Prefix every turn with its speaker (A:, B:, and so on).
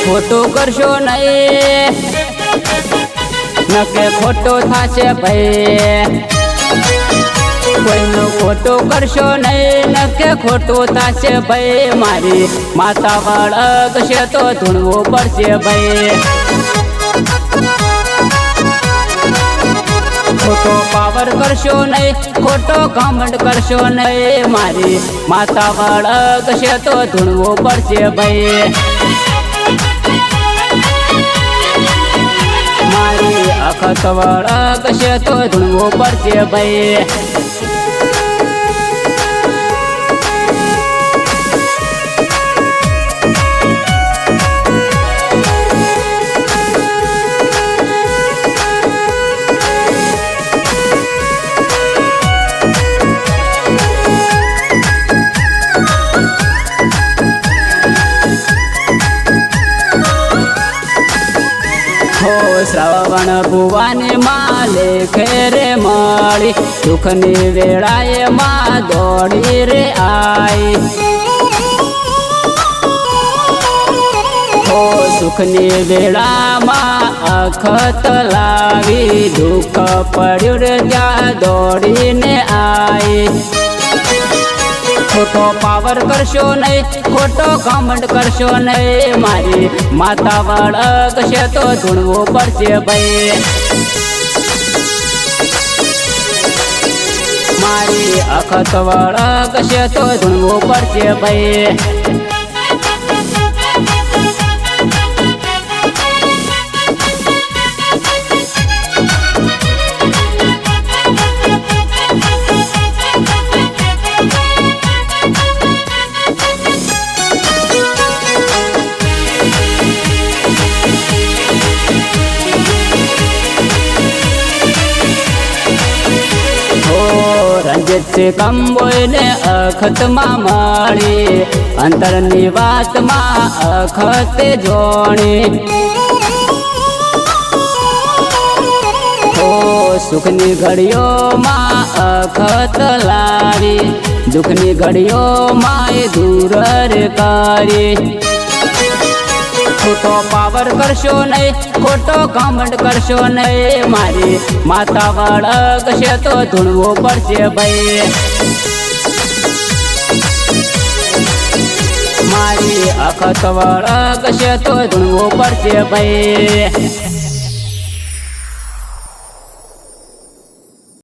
A: खोटू करशो नहीं नके खोटो थाशे भाई कोईनु खोटो करशो नहीं नके खोटो थाशे भाई मारी माता वळगशे तो धूणवू पड़शे भाई खोटो पावर करशो नहीं खोटो घमंड करशो नहीं मारी माता वळगशे तो धूणवू पड़शे भाई मारी अखत वळगशे तो धूणवू पड़शे भाई श्रावण भुवानी माले खेरे मळी दुखनी वेळाए मा दौड़ी रे आई हो सुखनी वेळा मा अखत लावी दुख पड्यु रे त्या दौड़ी ने आई खोटो पावर करशो नहीं खोटो घमंड करशो नहीं मारी माता वळगशे तो धूणवू पड़शे भाई मारी अखत वळगशे तो धूणवू पड़शे भाई रंजित से कंबोय ने अखत मां मळी अंतरनी वात मां अखत जोणी हो सुखनी घड़ियो मां अखत लावी दुखनी घड़ियो मां दूर रे कारी खोटो पावर करशो नहीं खोटो घमंड करशो नहीं मारी माता वळगशे तो धूणवू पड़शे भाई मारी अखत वळगशे तो धूणवू पड़शे भाई।